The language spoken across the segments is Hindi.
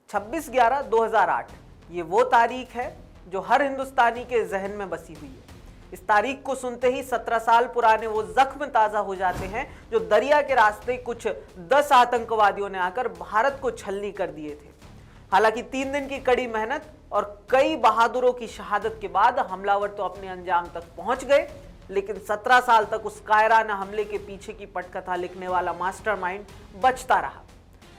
26/11/2008 ये वो तारीख है जो हर हिंदुस्तानी के जहन में बसी हुई है। इस तारीख को सुनते ही 17 साल पुराने वो जख्म ताज़ा हो जाते हैं जो दरिया के रास्ते कुछ 10 आतंकवादियों ने आकर भारत को छलनी कर दिए थे। हालांकि 3 दिन की कड़ी मेहनत और कई बहादुरों की शहादत के बाद हमलावर तो अपने अंजाम तक पहुंच गए, लेकिन 17 साल तक उस कायराना हमले के पीछे की पटकथा लिखने वाला मास्टरमाइंड बचता रहा।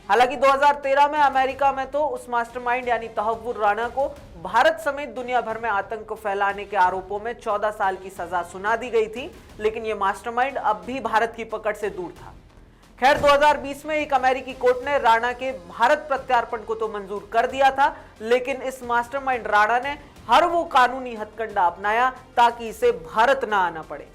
हालांकि 2013 में अमेरिका में तो उस मास्टरमाइंड यानी तहव्वुर राणा को भारत समेत दुनिया भर में आतंक फैलाने के आरोपों में 14 साल की सजा सुना दी गई थी, लेकिन यह मास्टरमाइंड अब भी भारत की पकड़ से दूर था। खैर 2020 में एक अमेरिकी कोर्ट ने राणा के भारत प्रत्यार्पण को तो मंजूर कर दिया था, लेकिन इस मास्टरमाइंड राणा ने हर वो कानूनी हथकंडा अपनाया ताकि इसे भारत ना आना पड़े।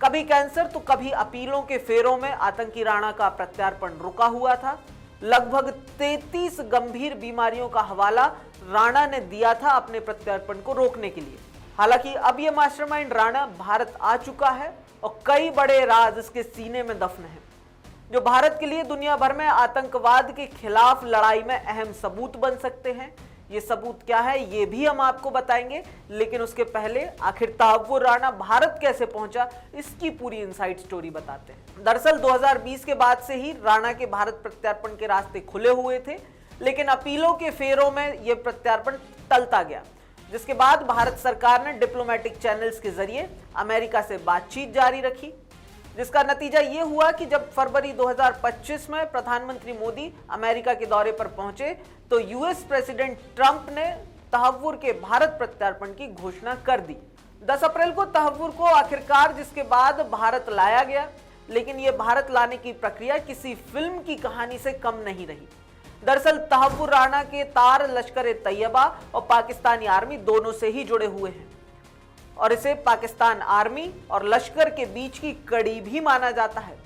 कभी कैंसर तो कभी अपीलों के फेरों में आतंकी राणा का प्रत्यार्पण रुका हुआ था। लगभग 33 गंभीर बीमारियों का हवाला राणा ने दिया था अपने प्रत्यार्पण को रोकने के लिए। हालांकि अब यह मास्टरमाइंड राणा भारत आ चुका है और कई बड़े राज इसके सीने में दफन हैं, जो भारत के लिए दुनिया भर में आतंकवाद के खिलाफ लड़ाई में अहम सबूत बन सकते हैं। ये सबूत क्या है ये भी हम आपको बताएंगे, लेकिन उसके पहले आखिर तहव्वुर राणा भारत कैसे पहुंचा इसकी पूरी इनसाइड स्टोरी बताते हैं। दरअसल 2020 के बाद से ही राणा के भारत प्रत्यार्पण के रास्ते खुले हुए थे, लेकिन अपीलों के फेरों में यह प्रत्यार्पण टलता गया, जिसके बाद भारत सरकार ने डिप्लोमेटिक चैनल्स के जरिए अमेरिका से बातचीत जारी रखी, जिसका नतीजा ये हुआ कि जब फरवरी 2025 में प्रधानमंत्री मोदी अमेरिका के दौरे पर पहुंचे तो यूएस प्रेसिडेंट ट्रंप ने तहव्वुर के भारत प्रत्यार्पण की घोषणा कर दी। 10 अप्रैल को तहव्वुर को आखिरकार जिसके बाद भारत लाया गया, लेकिन यह भारत लाने की प्रक्रिया किसी फिल्म की कहानी से कम नहीं रही। दरअसल तहव्वुर राणा के तार लश्कर-ए-तैयबा और पाकिस्तानी आर्मी दोनों से ही जुड़े हुए हैं और इसे पाकिस्तान आर्मी और लश्कर के बीच की कड़ी भी माना जाता है।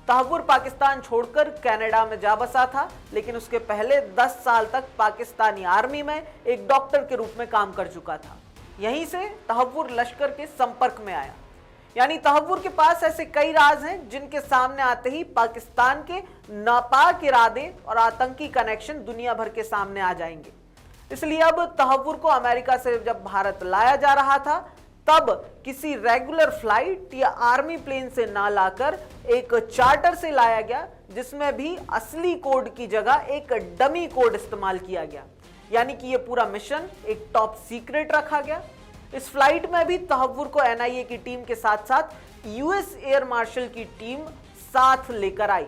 तहव्वुर पाकिस्तान छोड़कर कनाडा में जा बसा था, लेकिन उसके पहले 10 साल तक पाकिस्तानी आर्मी में एक डॉक्टर के रूप में काम कर चुका था। यहीं से तहव्वुर लश्कर के संपर्क में आया। यानी तहव्वुर के पास ऐसे कई राज हैं जिनके सामने आते ही पाकिस्तान के नापाक इरादे और आतंकी कनेक्शन दुनिया भर के सामने आ जाएंगे। इसलिए अब तहव्वुर को अमेरिका से जब भारत लाया जा रहा था, तब किसी रेगुलर फ्लाइट या आर्मी प्लेन से ना लाकर एक चार्टर से लाया गया, जिसमें भी असली कोड की जगह एक डमी कोड इस्तेमाल किया गया। यानी कि यह पूरा मिशन एक टॉप सीक्रेट रखा गया। इस फ्लाइट में भी तहव्वुर को एनआईए की टीम के साथ साथ यूएस एयर मार्शल की टीम साथ लेकर आई।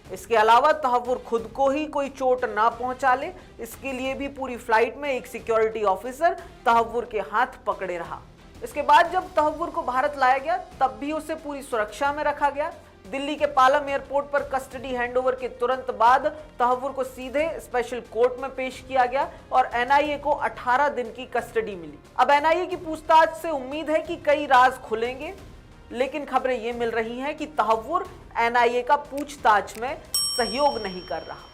इसके अलावा तहव्वुर खुद को ही कोई चोट ना पहुंचा ले, इसके लिए भी पूरी फ्लाइट में एक सिक्योरिटी ऑफिसर तहव्वुर के हाथ पकड़े रहा। इसके बाद जब तहव्वुर को भारत लाया गया, तब भी उसे पूरी सुरक्षा में रखा गया। दिल्ली के पालम एयरपोर्ट पर कस्टडी हैंडओवर के तुरंत बाद तहव्वुर को सीधे स्पेशल कोर्ट में पेश किया गया और एनआईए को 18 दिन की कस्टडी मिली। अब एनआईए की पूछताछ से उम्मीद है कि कई राज खुलेंगे, लेकिन खबरें ये मिल रही हैं कि तहव्वुर एनआईए का पूछताछ में सहयोग नहीं कर रहा।